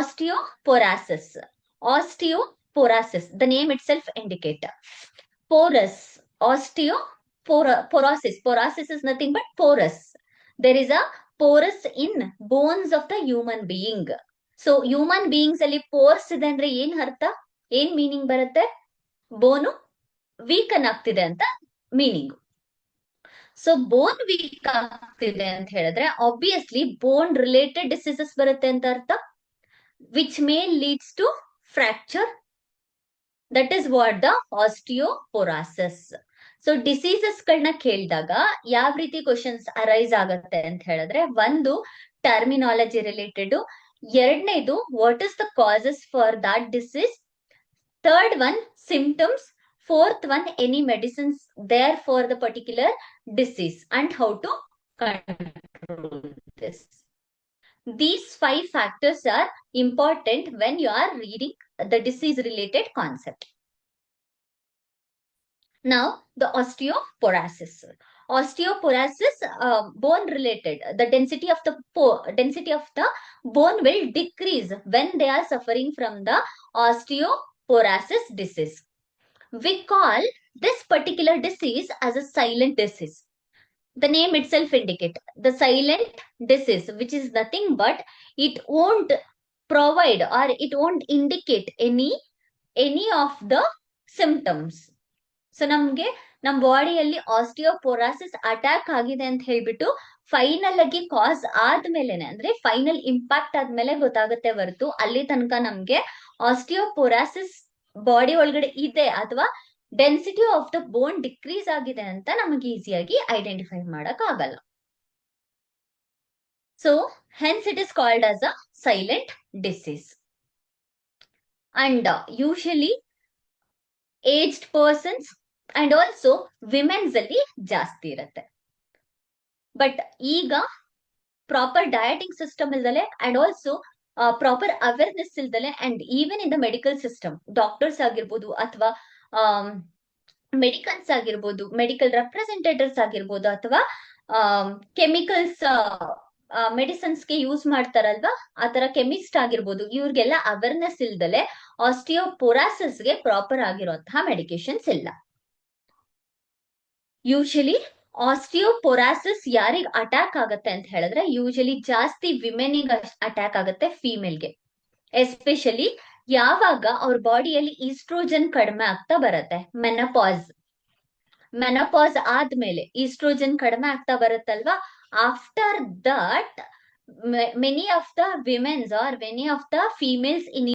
osteoporosis. Osteoporosis, the name itself indicates. Porous, osteoporosis. Porosis is nothing but porous. There is a porous in bones of the human being. So human beings ಅಲ್ಲಿ force ಇದೆ ಅಂದ್ರೆ ಏನ್ ಅರ್ಥ, ಏನ್ meaning ಬರುತ್ತೆ? ಬೋನು weaken ಆಗ್ತಿದೆ ಅಂತ meaning. So ಬೋನ್ weak ಆಗ್ತಿದೆ ಅಂತ ಹೇಳಿದ್ರೆ ಆಬ್ವಿಯಸ್ಲಿ ಬೋನ್ ರಿಲೇಟೆಡ್ ಡಿಸೀಸಸ್ ಬರುತ್ತೆ ಅಂತ ಅರ್ಥ, which may leads to fracture. That is what the osteoporosis. So diseases ಗಳನ್ನ ಕೇಳಿದಾಗ ಯಾವ ರೀತಿ ಕ್ವಶನ್ಸ್ ಅರೈಸ್ ಆಗತ್ತೆ ಅಂತ ಹೇಳಿದ್ರೆ, ಒಂದು ಟರ್ಮಿನಾಲಜಿ ರಿಲೇಟೆಡ್, ಎರಡನೇದು what is the causes for that disease, third one symptoms, fourth one any medicines there for the particular disease and how to control this. These 5 factors are important when you are reading the disease related concept. Now the osteoporosis. Osteoporosis, bone related. The density of the bone will decrease when they are suffering from the osteoporosis disease. We call this particular disease as a silent disease. The name itself indicates the silent disease, which is nothing but it won't provide or it won't indicate any of the symptoms. So ನಮ್ಗೆ ನಮ್ಮ ಬಾಡಿಯಲ್ಲಿ ಆಸ್ಟಿಯೋಪೊರಾಸಿಸ್ attack ಆಗಿದೆ ಅಂತ ಹೇಳ್ಬಿಟ್ಟು final ಆಗಿ ಕಾಸ್ ಆದ್ಮೇಲೆನೆ, ಅಂದ್ರೆ final impact ಆದ್ಮೇಲೆ ಗೊತ್ತಾಗುತ್ತೆ ಹೊರತು ಅಲ್ಲಿ ತನಕ ನಮ್ಗೆ ಆಸ್ಟಿಯೋಪೊರಾಸಿಸ್ ಬಾಡಿ ಒಳಗಡೆ ಇದೆ ಅಥವಾ density of the bone decrease ಆಗಿದೆ ಅಂತ ನಮಗೆ ಈಸಿಯಾಗಿ ಐಡೆಂಟಿಫೈ ಮಾಡಕ್ ಆಗಲ್ಲ. So hence it is called as a silent disease. And usually aged persons and also womens ಅಲ್ಲಿ ಜಾಸ್ತಿ ಇರುತ್ತೆ. ಬಟ್ ಈಗ ಪ್ರಾಪರ್ ಡಯಟಿಂಗ್ ಸಿಸ್ಟಮ್ ಇಲ್ದಲೆ ಅಂಡ್ ಆಲ್ಸೋ ಪ್ರಾಪರ್ ಅವೇರ್ನೆಸ್ ಇಲ್ದಲೆ and even in the medical system, doctors ಆಗಿರ್ಬೋದು ಅಥವಾ medicals ಆಗಿರ್ಬೋದು, medical representatives ಆಗಿರ್ಬೋದು ಅಥವಾ ಕೆಮಿಕಲ್ಸ್ ಮೆಡಿಸಿನ್ಸ್ಗೆ ಯೂಸ್ ಮಾಡ್ತಾರಲ್ವಾ ಆ ತರ ಕೆಮಿಸ್ಟ್ ಆಗಿರ್ಬೋದು, ಇವ್ರಿಗೆಲ್ಲ ಅವೇರ್ನೆಸ್ ಇಲ್ದಲೆ ಆಸ್ಟಿಯೋಪೊರಾಸಿಸ್ಗೆ ಪ್ರಾಪರ್ ಆಗಿರುವಂತಹ ಮೆಡಿಕೇಶನ್ಸ್ ಇಲ್ಲ. ಯೂಶಲಿ ಆಸ್ಟಿಯೋಪೊರಾಸಿಸ್ ಯಾರಿಗ್ ಅಟ್ಯಾಕ್ ಆಗತ್ತೆ ಅಂತ ಹೇಳಿದ್ರೆ ಯೂಶಲಿ ಜಾಸ್ತಿ ವಿಮೆನಿಗೆ ಅಟ್ಯಾಕ್ ಆಗುತ್ತೆ, ಫೀಮೇಲ್ಗೆ. ಎಸ್ಪೆಷಲಿ ಯಾವಾಗ ಅವ್ರ ಬಾಡಿಯಲ್ಲಿ ಈಸ್ಟ್ರೋಜನ್ ಕಡಿಮೆ ಆಗ್ತಾ ಬರುತ್ತೆ, ಮೆನಪಾಸ್ ಆದ್ಮೇಲೆ ಈಸ್ಟ್ರೋಜನ್ ಕಡಿಮೆ ಆಗ್ತಾ ಬರುತ್ತಲ್ವಾ, after that many of the womens are many of the females in